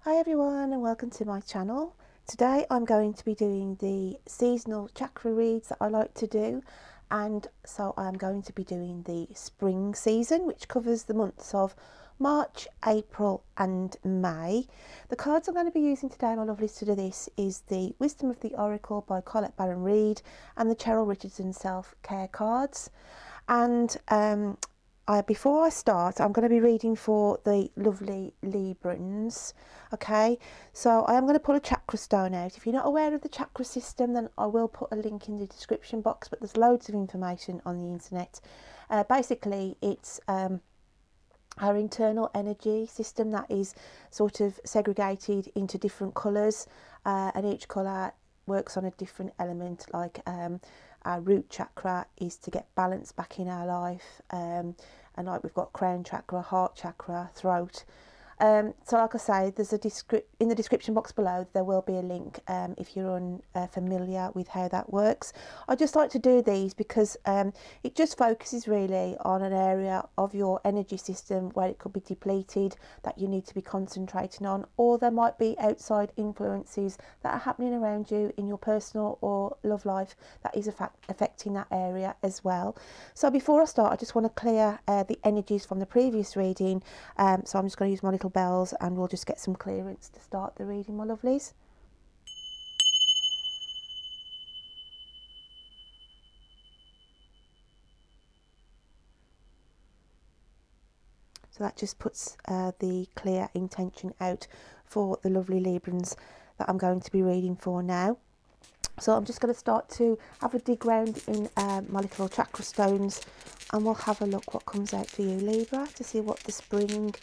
Hi everyone and welcome to my channel. Today I'm going to be doing the seasonal chakra reads that I like to do, and so I'm going to be doing the spring season, which covers the months of March, April and May. The cards I'm going to be using today, my lovelies, to do this is the Wisdom of the Oracle by Colette Baron Reid and the Cheryl Richardson Self-Care cards. And before I start, I'm going to be reading for the lovely Librans. Okay, so I am going to pull a chakra stone out. If you're not aware of the chakra system, then I will put a link in the description box, but there's loads of information on the internet. Basically, it's our internal energy system that is sort of segregated into different colours, and each colour works on a different element. Like our root chakra is to get balance back in our life, and like we've got crown chakra, heart chakra, throat. So like I say, there's a in the description box below there will be a link if you're unfamiliar with how that works. I just like to do these because it just focuses really on an area of your energy system where it could be depleted, that you need to be concentrating on, or there might be outside influences that are happening around you in your personal or love life that is affecting that area as well. So before I start, I just want to clear the energies from the previous reading, so I'm just going to use my little bells and we'll just get some clearance to start the reading, my lovelies. So that just puts the clear intention out for the lovely Librans that I'm going to be reading for now. So I'm just going to start to have a dig round in my little chakra stones, and we'll have a look what comes out for you, Libra, to see what the spring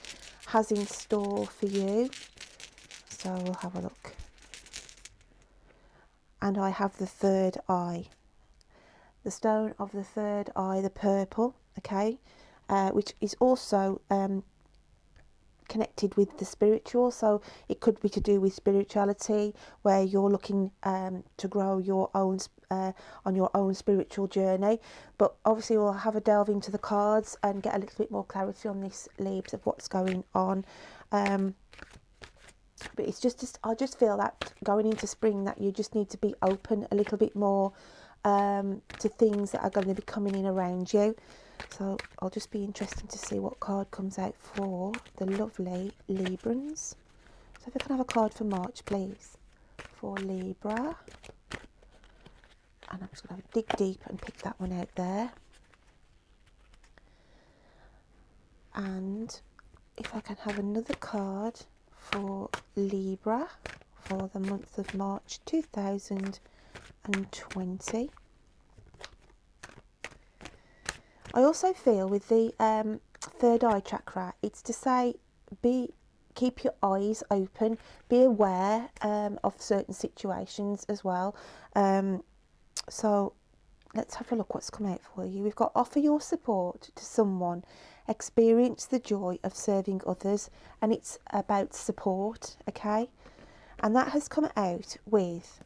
has in store for you. So we'll have a look. And I have the third eye, the stone of the third eye, the purple, okay, which is also connected with the spiritual. So it could be to do with spirituality, where you're looking to grow your own on your own spiritual journey. But obviously we'll have a delve into the cards and get a little bit more clarity on this, Libs, of what's going on. But it's just I just feel that going into spring that you just need to be open a little bit more to things that are going to be coming in around you. So I'll just be interested to see what card comes out for the lovely Librans. So if I can have a card for March, please, for Libra. And I'm just going to dig deep and pick that one out there. And if I can have another card for Libra for the month of March 2020. I also feel with the third eye chakra, it's to say keep your eyes open, be aware of certain situations as well. So let's have a look what's come out for you. We've got offer your support to someone, experience the joy of serving others, and it's about support, okay? And that has come out with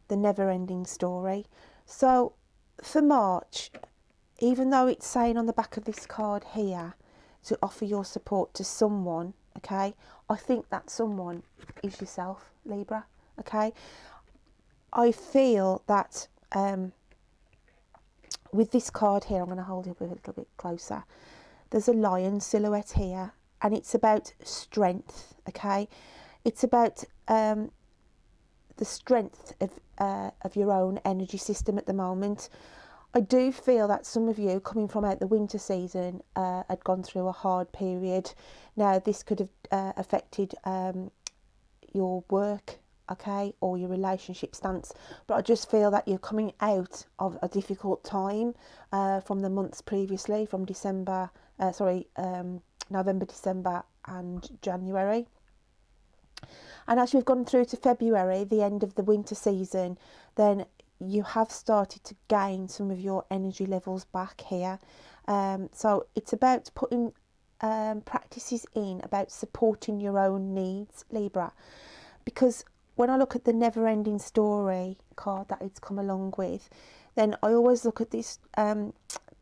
the never-ending story. So for March, even though it's saying on the back of this card here to offer your support to someone, okay, I think that someone is yourself, Libra, okay? I feel that with this card here, I'm going to hold it up a little bit closer. There's a lion silhouette here, and it's about strength, okay? It's about the strength of your own energy system at the moment. I do feel that some of you coming from out the winter season had gone through a hard period. Now this could have affected your work, okay, or your relationship stance, but I just feel that you're coming out of a difficult time from the months previously, from November, December and January. And as you've gone through to February, the end of the winter season, then you have started to gain some of your energy levels back here. So it's about putting practices in about supporting your own needs, Libra. Because when I look at the never-ending story card that it's come along with, then I always look at this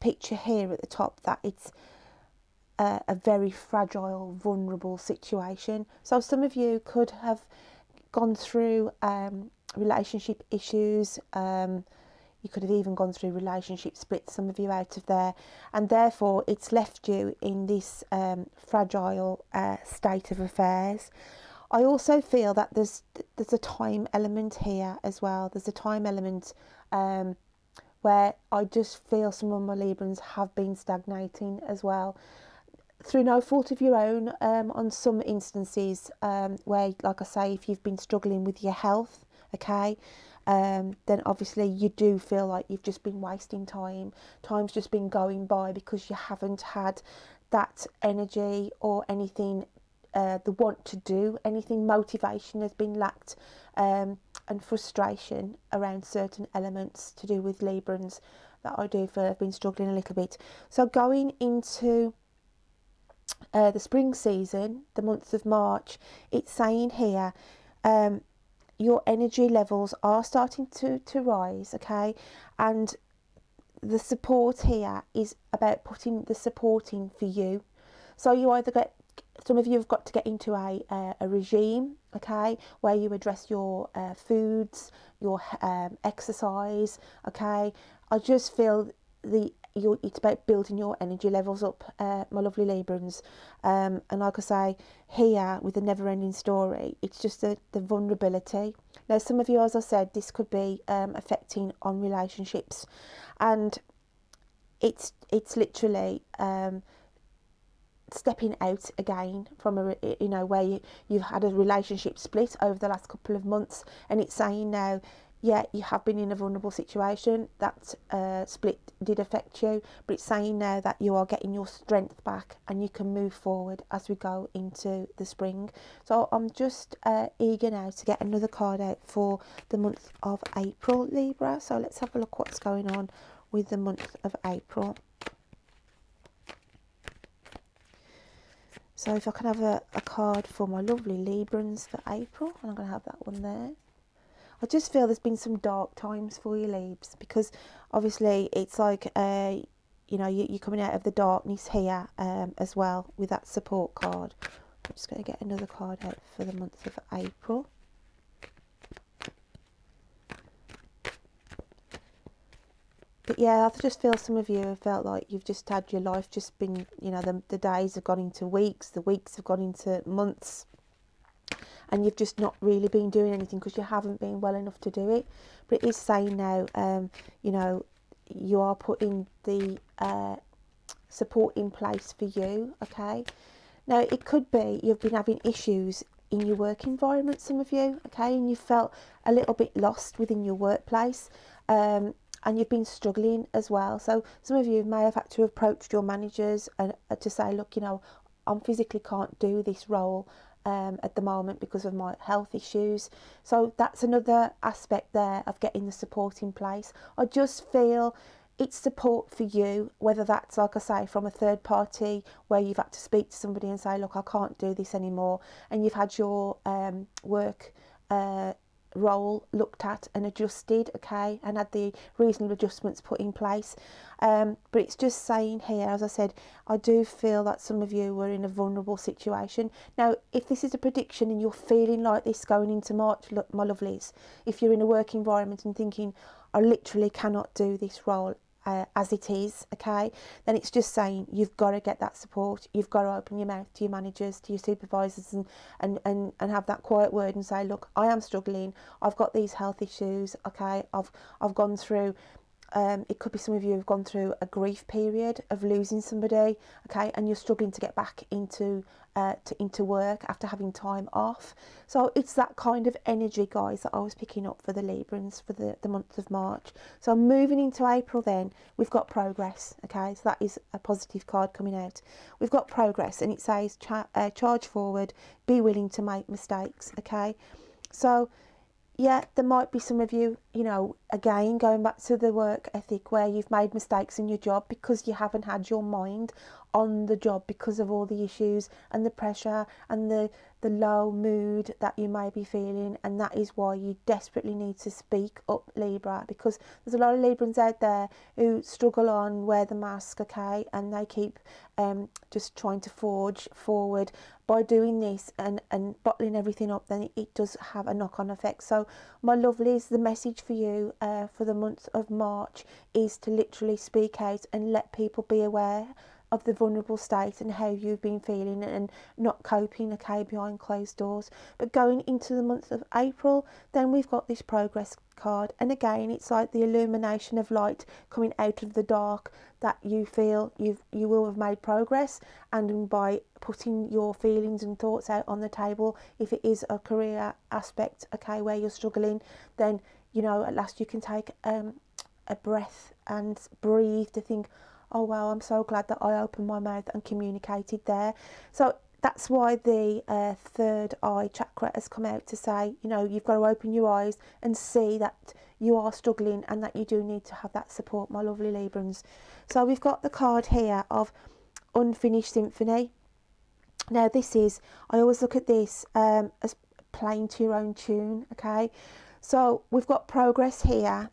picture here at the top, that it's a very fragile, vulnerable situation. So some of you could have gone through relationship issues. You could have even gone through relationship splits, some of you out of there, and therefore it's left you in this fragile state of affairs. I also feel that there's a time element here as well. There's a time element where I just feel some of my Librans have been stagnating as well, through no fault of your own, on some instances, where, like I say, if you've been struggling with your health, okay, then obviously you do feel like you've just been wasting time. Time's just been going by because you haven't had that energy or anything, the want to do anything. Motivation has been lacked, and frustration around certain elements to do with Librans that I do feel have been struggling a little bit. So going into the spring season, the month of March, it's saying here, your energy levels are starting to rise, okay, and the support here is about putting the support in for you. So you either get, some of you have got to get into a regime, okay, where you address your foods, your exercise, okay. I just feel it's about building your energy levels up, my lovely Librans, and like I say here with the never-ending story, it's just the vulnerability. Now some of you, as I said, this could be affecting on relationships, and it's literally stepping out again from where you've had a relationship split over the last couple of months, and it's saying now, yeah, you have been in a vulnerable situation. That split did affect you, but it's saying now that you are getting your strength back and you can move forward as we go into the spring. So I'm just eager now to get another card out for the month of April, Libra. So let's have a look what's going on with the month of April. So if I can have a card for my lovely Librans for April, and I'm going to have that one there. I just feel there's been some dark times for you, Libs, because obviously it's like, you're coming out of the darkness here as well with that support card. I'm just going to get another card out for the month of April. But yeah, I just feel some of you have felt like you've just had your life just been, the days have gone into weeks, the weeks have gone into months, and you've just not really been doing anything because you haven't been well enough to do it. But it is saying now, you are putting the support in place for you, okay? Now, it could be you've been having issues in your work environment, some of you, okay, and you felt a little bit lost within your workplace, and you've been struggling as well. So some of you may have had to approach your managers and to say, look, I physically can't do this role at the moment because of my health issues. So that's another aspect there of getting the support in place. I just feel it's support for you, whether that's, like I say, from a third party where you've had to speak to somebody and say, look, I can't do this anymore, and you've had your work role looked at and adjusted, okay, and had the reasonable adjustments put in place. But it's just saying here, as I said, I do feel that some of you were in a vulnerable situation. Now, if this is a prediction and you're feeling like this going into March, look, my lovelies, if you're in a work environment and thinking, I literally cannot do this role as it is, okay, then it's just saying you've got to get that support. You've got to open your mouth to your managers, to your supervisors, and have that quiet word and say, look, I am struggling, I've got these health issues, okay, I've gone through, it could be some of you have gone through a grief period of losing somebody, okay, and you're struggling to get back into work after having time off. So it's that kind of energy, guys, that I was picking up for the Librans for the month of March. So I'm moving into April then. We've got progress, okay, so that is a positive card coming out. We've got progress, and it says charge forward, be willing to make mistakes, okay. So yeah, there might be some of you, again, going back to the work ethic where you've made mistakes in your job because you haven't had your mind on the job because of all the issues and the pressure and the low mood that you may be feeling, and that is why you desperately need to speak up, Libra, because there's a lot of Librans out there who struggle on, wear the mask, okay, and they keep just trying to forge forward. By doing this and bottling everything up, then it does have a knock-on effect. So my lovelies, the message for you for the month of March is to literally speak out and let people be aware of the vulnerable state and how you've been feeling and not coping, okay, behind closed doors. But going into the month of April, then we've got this progress card, and again it's like the illumination of light coming out of the dark, that you feel you will have made progress, and by putting your feelings and thoughts out on the table, if it is a career aspect, okay, where you're struggling, then you know at last you can take a breath and breathe to think, oh wow, I'm so glad that I opened my mouth and communicated there. So that's why the third eye chakra has come out to say, you know, you've got to open your eyes and see that you are struggling and that you do need to have that support, my lovely Librans. So we've got the card here of Unfinished Symphony. Now this is, I always look at this as playing to your own tune, okay? So we've got progress here,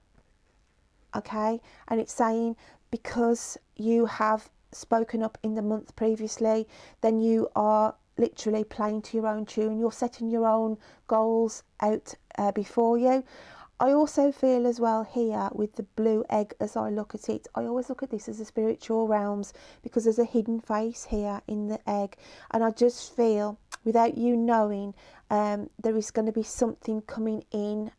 okay, and it's saying because you have spoken up in the month previously, then you are literally playing to your own tune. You're setting your own goals out before you. I also feel as well here with the blue egg, as I look at it, I always look at this as the spiritual realms, because there's a hidden face here in the egg, and I just feel without you knowing there is going to be something coming in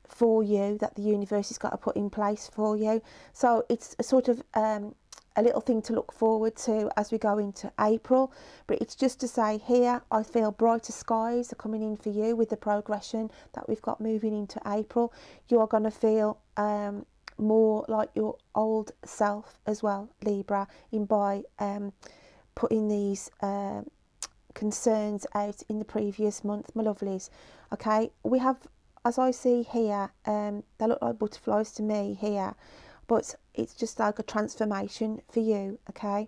for you that the universe has got to put in place for you. So it's a sort of a little thing to look forward to as we go into April. But it's just to say here, I feel brighter skies are coming in for you with the progression that we've got moving into April. You are going to feel more like your old self as well, Libra, in by putting these concerns out in the previous month, my lovelies. Okay, we have, as I see here, they look like butterflies to me here, but it's just like a transformation for you, okay?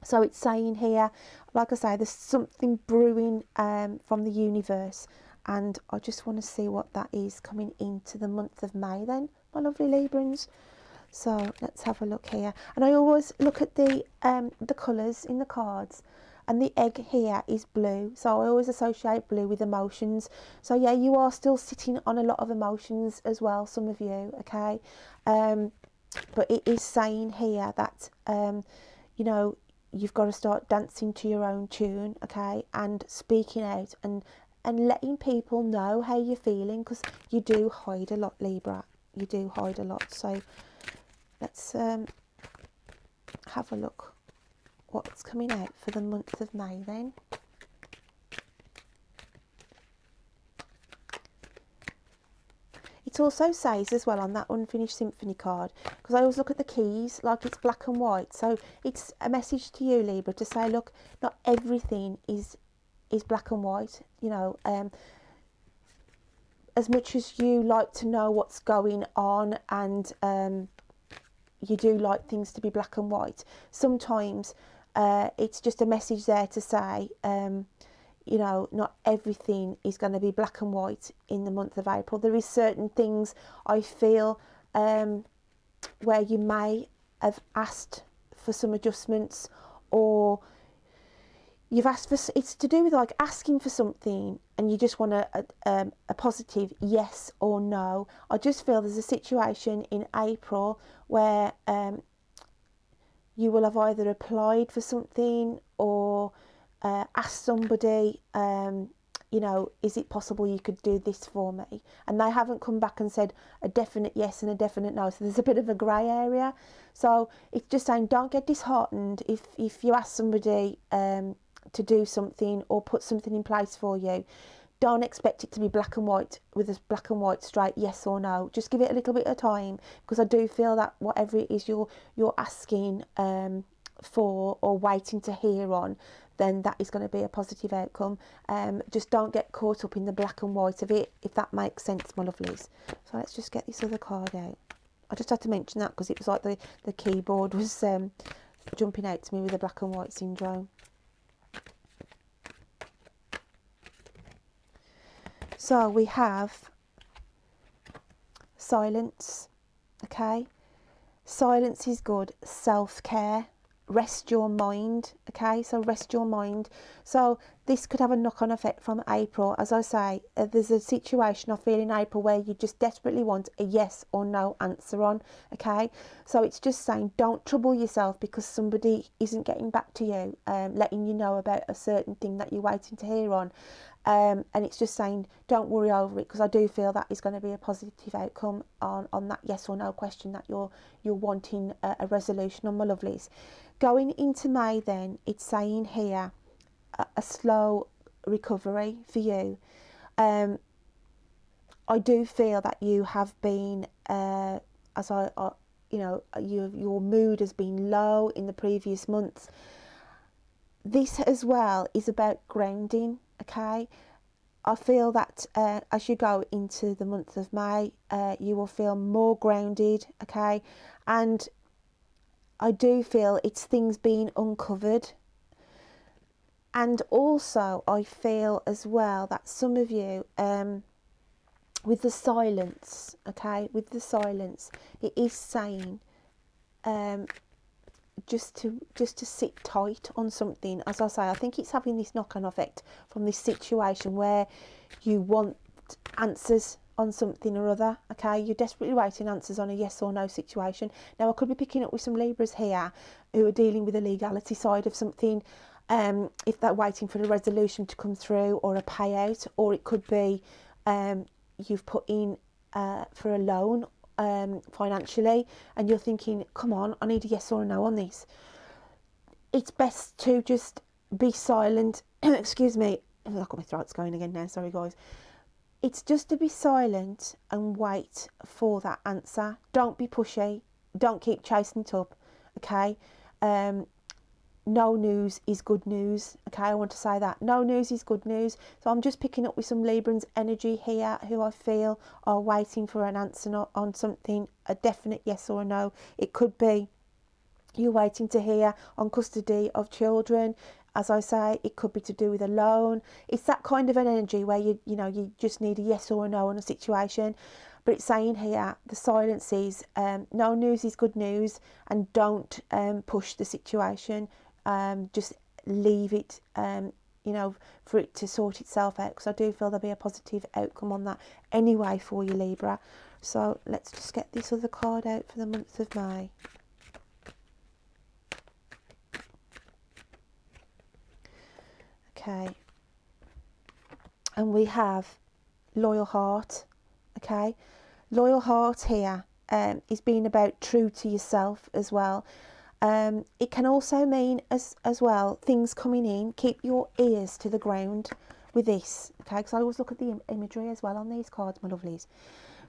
So it's saying here, like I say, there's something brewing from the universe, and I just want to see what that is coming into the month of May then, my lovely Librans. So let's have a look here. And I always look at the colours in the cards, and the egg here is blue, so I always associate blue with emotions. So yeah, you are still sitting on a lot of emotions as well, some of you, okay? But it is saying here that you know, you've got to start dancing to your own tune, okay, and speaking out and letting people know how you're feeling, because you do hide a lot, Libra, you do hide a lot. So let's have a look what's coming out for the month of May then. It also says as well on that Unfinished Symphony card, because I always look at the keys like it's black and white, so it's a message to you, Libra, to say, look, not everything is black and white, you know. As much as you like to know what's going on, and you do like things to be black and white, sometimes it's just a message there to say, you know, not everything is going to be black and white in the month of April. There is certain things I feel where you may have asked for some adjustments, or you've asked for, it's to do with like asking for something and you just want a positive yes or no. I just feel there's a situation in April where you will have either applied for something or asked somebody, you know, is it possible you could do this for me? And they haven't come back and said a definite yes and a definite no. So there's a bit of a grey area. So it's just saying, don't get disheartened if you ask somebody to do something or put something in place for you. Don't expect it to be black and white with a black and white straight yes or no. Just give it a little bit of time, because I do feel that whatever it is you're asking for or waiting to hear on, then that is going to be a positive outcome. Just don't get caught up in the black and white of it, if that makes sense, my lovelies. So let's just get this other card out. I just had to mention that because it was like the keyboard was jumping out to me with the black and white syndrome. So we have silence, okay? Silence is good. Self-care, rest your mind, okay? So rest your mind. So this could have a knock-on effect from April. As I say, there's a situation I feel in April where you just desperately want a yes or no answer on, okay? So it's just saying don't trouble yourself because somebody isn't getting back to you, letting you know about a certain thing that you're waiting to hear on. And it's just saying don't worry over it, because I do feel that is going to be a positive outcome on that yes or no question that you're wanting a resolution on, my lovelies. Going into May then, it's saying here a slow recovery for you. I do feel that you have been your mood has been low in the previous months. This as well is about grounding, okay? I feel that as you go into the month of May, you will feel more grounded, okay? And I do feel it's things being uncovered. And also I feel as well that some of you, with the silence, okay, with the silence, it is saying just to sit tight on something. As I say, I think it's having this knock-on effect from this situation where you want answers on something or other, okay? You're desperately waiting answers on a yes or no situation. Now I could be picking up with some Libras here who are dealing with the legality side of something, if they're waiting for a resolution to come through or a payout, or it could be you've put in for a loan financially and you're thinking, come on, I need a yes or a no on this. It's best to just be silent. Excuse me, I've got my throat's going again now, sorry guys. It's just to be silent and wait for that answer. Don't be pushy, don't keep chasing it up, okay? No news is good news, okay? I want to say that. No news is good news. So I'm just picking up with some Librans energy here who I feel are waiting for an answer on something, a definite yes or a no. It could be you're waiting to hear on custody of children. As I say, it could be to do with a loan. It's that kind of an energy where you just need a yes or a no on a situation. But it's saying here, the silence is no news is good news, and don't push the situation. Just leave it, for it to sort itself out, because I do feel there'll be a positive outcome on that anyway for you, Libra. So let's just get this other card out for the month of May. Okay, and we have loyal heart. Okay, loyal heart here is being about true to yourself as well. It can also mean as well things coming in. Keep your ears to the ground with this, okay, because I always look at the imagery as well on these cards, my lovelies.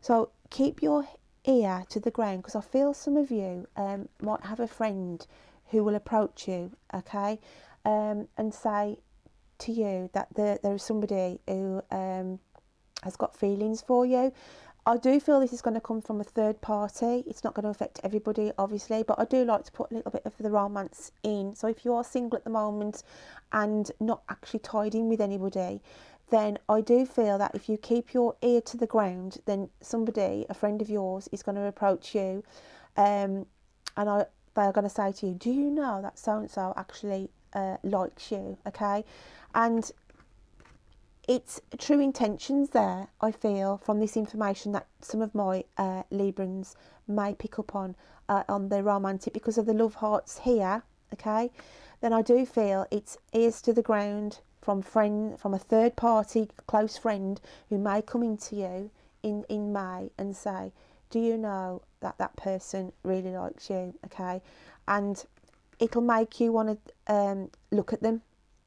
So keep your ear to the ground, because I feel some of you might have a friend who will approach you, okay, and say to you that there is somebody who has got feelings for you. I do feel this is going to come from a third party. It's not going to affect everybody, obviously, but I do like to put a little bit of the romance in. So if you are single at the moment and not actually tied in with anybody, then I do feel that if you keep your ear to the ground, then somebody, a friend of yours, is going to approach you, and they are going to say to you, do you know that so-and-so actually likes you, okay? And it's true intentions there, I feel, from this information that some of my Librans may pick up on the romantic, because of the love hearts here, okay? Then I do feel it's ears to the ground from a third party, close friend, who may come into you in May and say, do you know that that person really likes you, okay? And it'll make you want to look at them.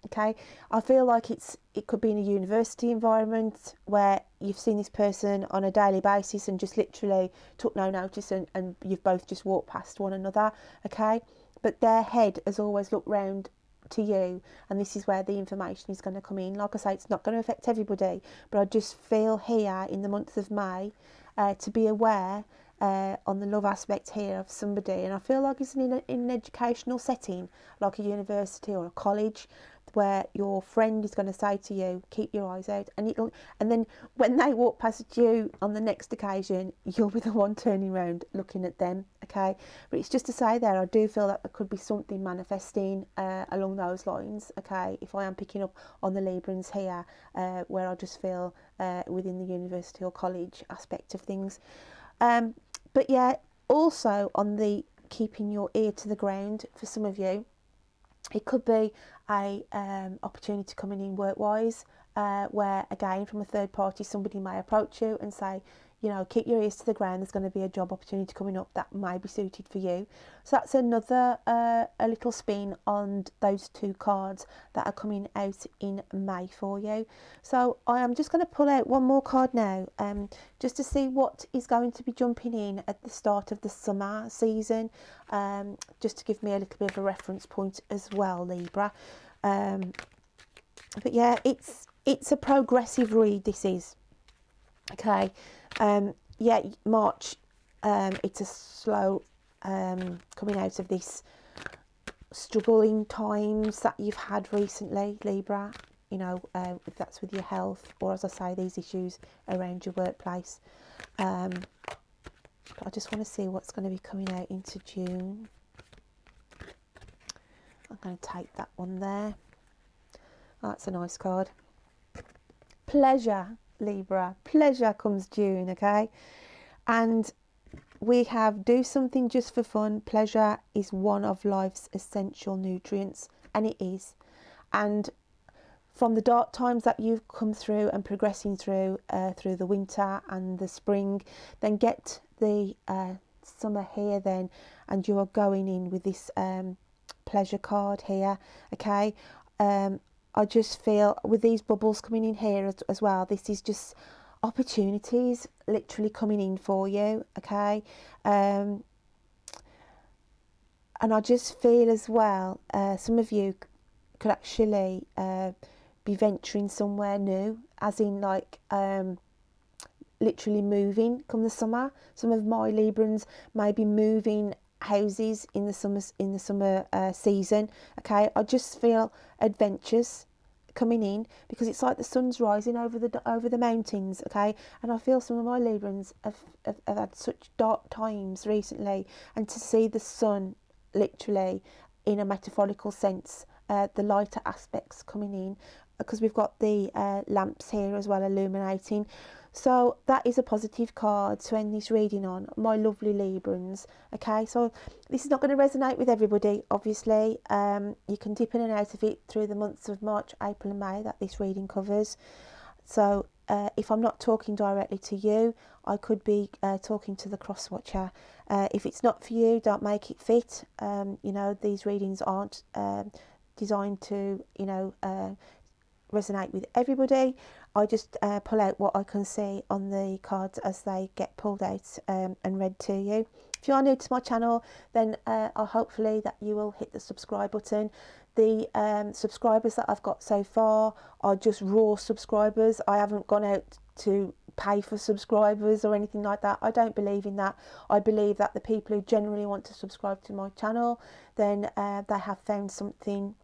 Okay, I feel like it could be in a university environment where you've seen this person on a daily basis and just literally took no notice, and you've both just walked past one another, okay? but their head has always looked round to you, and this is where the information is going to come in. Like I say, it's not going to affect everybody, but I just feel here in the month of May to be aware on the love aspect here of somebody, and I feel like it's in an educational setting like a university or a college, where your friend is going to say to you, keep your eyes out, and then when they walk past you on the next occasion, you'll be the one turning around looking at them. Okay, but it's just to say there, I do feel that there could be something manifesting along those lines. Okay, if I am picking up on the Librans here, where I just feel within the university or college aspect of things. But yeah, also on the keeping your ear to the ground, for some of you, it could be a opportunity coming in work-wise, where again from a third party somebody may approach you and say, you know, keep your ears to the ground, there's going to be a job opportunity coming up that may be suited for you. So that's another a little spin on those two cards that are coming out in May for you. So I am just going to pull out one more card now, just to see what is going to be jumping in at the start of the summer season, just to give me a little bit of a reference point as well, Libra. But yeah, it's a progressive read, this is. Okay, yeah, March, it's a slow coming out of this struggling times that you've had recently, Libra, you know, if that's with your health, or as I say, these issues around your workplace. But I just want to see what's going to be coming out into June. I'm going to take that one there. Oh, that's a nice card. Pleasure, Libra. Pleasure comes June, okay? And we have do something just for fun. Pleasure is one of life's essential nutrients, and it is. And from the dark times that you've come through and progressing through the winter and the spring, then get the summer here then, and you are going in with this pleasure card here, okay? I just feel with these bubbles coming in here as well, this is just opportunities literally coming in for you, okay? And I just feel as well, some of you could actually be venturing somewhere new, as in like literally moving come the summer. Some of my Librans may be moving houses in the summer season, okay? I just feel adventures coming in, because it's like the sun's rising over the mountains, okay? And I feel some of my Librans have had such dark times recently, and to see the sun literally in a metaphorical sense, the lighter aspects coming in, because we've got the lamps here as well illuminating. So that is a positive card to end this reading on, my lovely Librans. Okay, so this is not going to resonate with everybody, obviously. You can dip in and out of it through the months of March, April and May that this reading covers. So if I'm not talking directly to you, I could be talking to the cross-watcher. If it's not for you, don't make it fit. You know, these readings aren't designed to, you know, resonate with everybody. I just pull out what I can see on the cards as they get pulled out and read to you. If you are new to my channel, then hopefully that you will hit the subscribe button. The subscribers that I've got so far are just raw subscribers. I haven't gone out to pay for subscribers or anything like that. I don't believe in that. I believe that the people who generally want to subscribe to my channel, then they have found something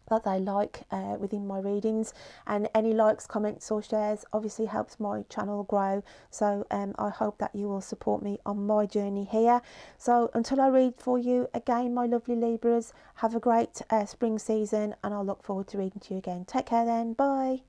that they like within my readings, and any likes, comments or shares obviously helps my channel grow. So I hope that you will support me on my journey here. So until I read for you again, my lovely Libras, have a great spring season, and I'll look forward to reading to you again. Take care then, bye.